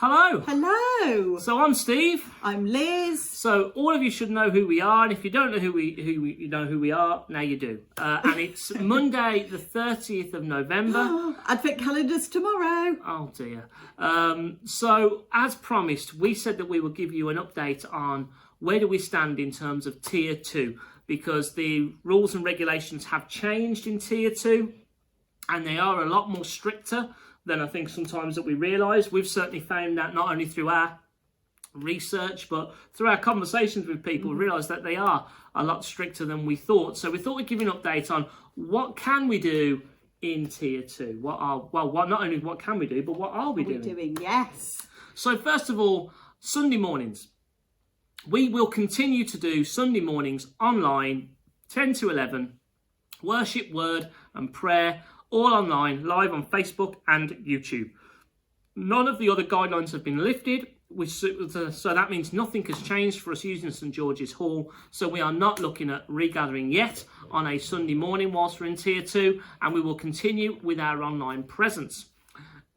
Hello. Hello. So I'm Steve. I'm Liz. So all of you should know who we are, and if you don't know who we are, now you do. And it's Monday, the 30th of November. Advent calendars tomorrow. Oh dear. So as promised, we said that we will give you an update on where do we stand in terms of Tier 2, because the rules and regulations have changed in Tier 2, and they are a lot more stricter than I think sometimes that we realise. We've certainly found that not only through our research, but through our conversations with people, we realise that they are a lot stricter than we thought. So we thought we'd give you an update on what can we do in Tier 2. Not only what can we do, but what are we doing? Yes. So first of all, Sunday mornings. We will continue to do Sunday mornings online, 10 to 11, worship, word and prayer, all online, live on Facebook and YouTube. None of the other guidelines have been lifted, so that means nothing has changed for us using St George's Hall. So we are not looking at regathering yet on a Sunday morning whilst we're in Tier 2, and we will continue with our online presence.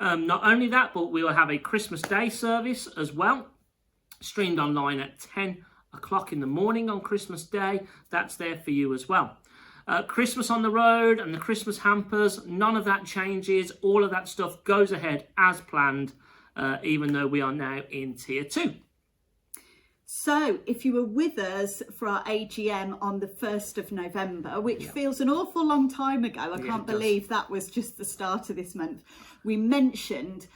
Not only that, but we will have a Christmas Day service as well, streamed online at 10 o'clock in the morning on Christmas Day. That's there for you as well. Christmas on the road and the Christmas hampers, none of that changes. All of that stuff goes ahead as planned, even though we are now in Tier 2. So if you were with us for our AGM on the 1st of November, which feels an awful long time ago, I can't believe that was just the start of this month, we mentioned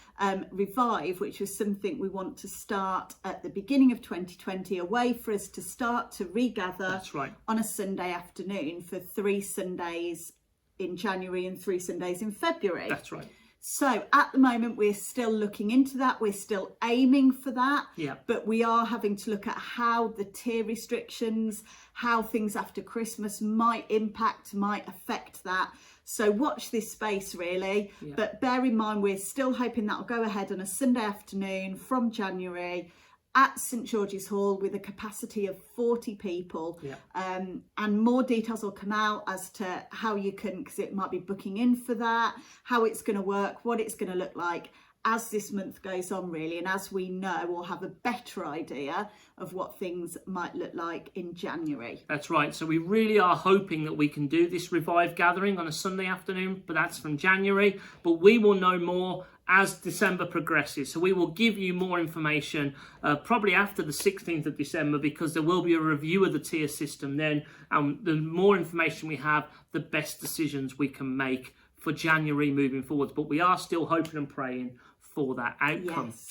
Revive, which was something we want to start at the beginning of 2020, a way for us to start to regather on a Sunday afternoon for 3 Sundays in January and 3 Sundays in February. That's right. So at the moment, we're still looking into that. We're still aiming for that. Yeah. But we are having to look at how the tier restrictions, how things after Christmas might affect that. So watch this space, really. Yeah. But bear in mind, we're still hoping that will go ahead on a Sunday afternoon from January at St George's Hall with a capacity of 40 people. Yeah. And more details will come out as to how you can, because it might be booking in for that, how it's going to work, what it's going to look like as this month goes on, really. And as we know, we'll have a better idea of what things might look like in January. That's right. So we really are hoping that we can do this Revive gathering on a Sunday afternoon, but that's from January. But we will know more as December progresses. So we will give you more information probably after the 16th of December, because there will be a review of the tier system then. And the more information we have, the best decisions we can make for January moving forwards. But we are still hoping and praying for that outcome. Yes.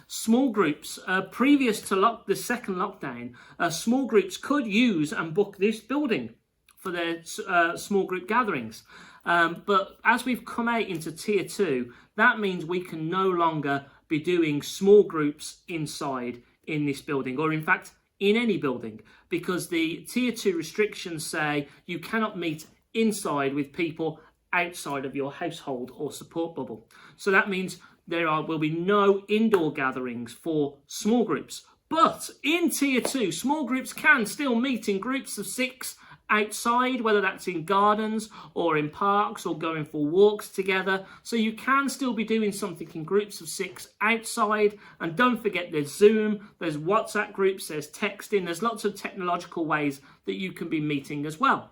Small groups, previous to the second lockdown, small groups could use and book this building for their small group gatherings. But as we've come out into Tier 2, that means we can no longer be doing small groups inside in this building, or in fact in any building, because the Tier 2 restrictions say you cannot meet inside with people outside of your household or support bubble. So that means there will be no indoor gatherings for small groups. But in Tier 2, small groups can still meet in groups of 6 outside, whether that's in gardens or in parks or going for walks together. So you can still be doing something in groups of 6 outside. And don't forget, there's Zoom, there's WhatsApp groups, there's texting, there's lots of technological ways that you can be meeting as well.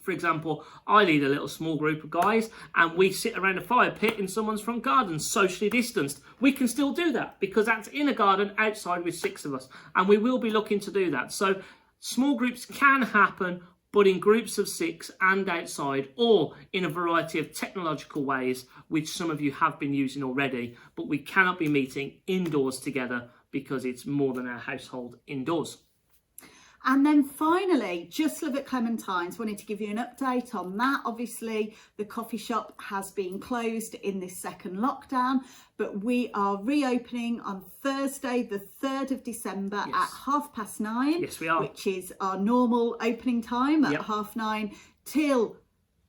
For example, I lead a little small group of guys and we sit around a fire pit in someone's front garden, socially distanced. We can still do that because that's in a garden outside with 6 of us, and we will be looking to do that. So small groups can happen, but in groups of 6 and outside, or in a variety of technological ways, which some of you have been using already, but we cannot be meeting indoors together because it's more than our household indoors. And then finally, Just Love at Clementines, wanted to give you an update on that. Obviously, the coffee shop has been closed in this second lockdown, but we are reopening on Thursday, the 3rd of December at 9:30. Yes, we are. Which is our normal opening time at 9:30 till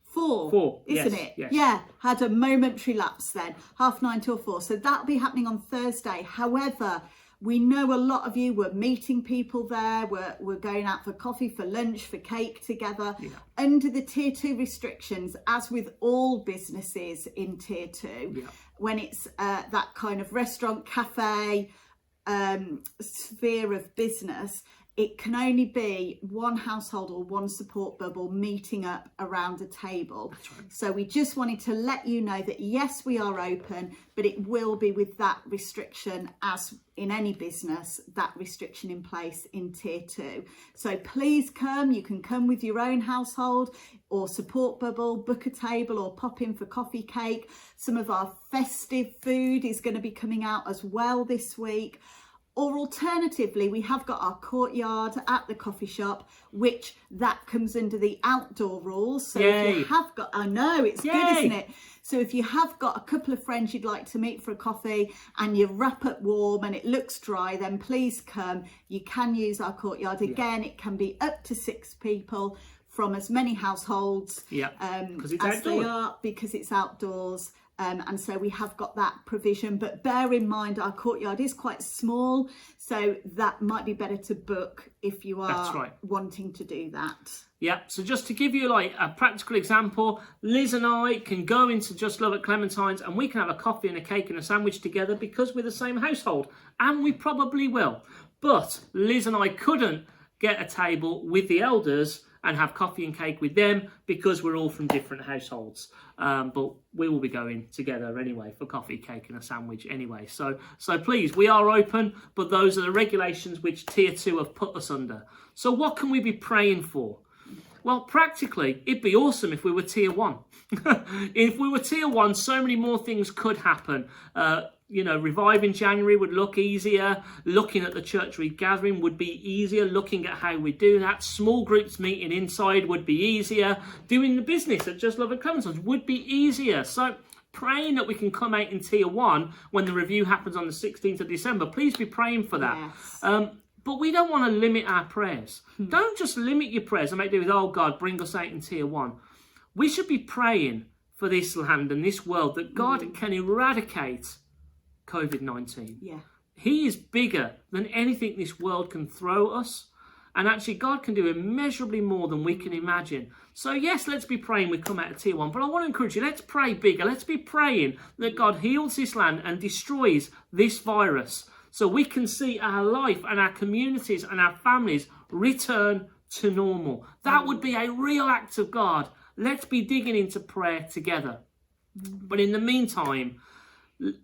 4, isn't it? Yes. Yeah, had a momentary lapse then, 9:30 till 4. So that'll be happening on Thursday. However, we know a lot of you were meeting people there, we're going out for coffee, for lunch, for cake together. Yeah. Under the Tier 2 restrictions, as with all businesses in Tier 2, when it's that kind of restaurant, cafe, sphere of business, it can only be one household or one support bubble meeting up around a table. That's right. So we just wanted to let you know that yes, we are open, but it will be with that restriction, as in any business, that restriction in place in tier 2. So please come. You can come with your own household or support bubble, book a table or pop in for coffee, cake. Some of our festive food is going to be coming out as well this week. Or alternatively, we have got our courtyard at the coffee shop, which that comes under the outdoor rules. So if you have got, I know, it's good, isn't it? So if you have got a couple of friends you'd like to meet for a coffee and you wrap up warm and it looks dry, then please come. You can use our courtyard. Again, it can be up to 6 people from as many households as they are, because it's outdoors. And so we have got that provision, but bear in mind our courtyard is quite small, so that might be better to book if you are wanting to do that. Yeah, so just to give you like a practical example, Liz and I can go into Just Love at Clementine's and we can have a coffee and a cake and a sandwich together because we're the same household, and we probably will. But Liz and I couldn't get a table with the elders and have coffee and cake with them because we're all from different households. But we will be going together anyway for coffee, cake and a sandwich anyway. So please, we are open, but those are the regulations which tier 2 have put us under. So what can we be praying for? Well, practically, it'd be awesome if we were tier 1. If we were tier 1, so many more things could happen. Reviving January would look easier. Looking at the church regathering would be easier. Looking at how we do that. Small groups meeting inside would be easier. Doing the business at Just Love at Clementine's would be easier. So praying that we can come out in tier 1 when the review happens on the 16th of December. Please be praying for that. Yes. But we don't want to limit our prayers. Don't just limit your prayers and make do with, oh God, bring us out in tier 1. We should be praying for this land and this world that God can eradicate COVID-19. Yeah. He is bigger than anything this world can throw us. And actually, God can do immeasurably more than we can imagine. So yes, let's be praying we come out of tier 1. But I want to encourage you, let's pray bigger. Let's be praying that God heals this land and destroys this virus, so we can see our life and our communities and our families return to normal. That would be a real act of God. Let's be digging into prayer together. But in the meantime,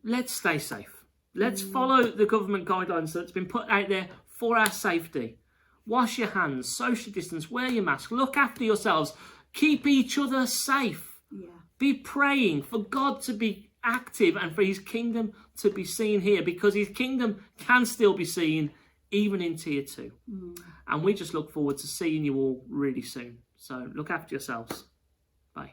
let's stay safe. Let's follow the government guidelines that's been put out there for our safety. Wash your hands, social distance, wear your mask, look after yourselves, keep each other safe. Yeah. Be praying for God to be active and for his kingdom to be seen here, because his kingdom can still be seen even in tier 2. And we just look forward to seeing you all really soon. So look after yourselves. Bye.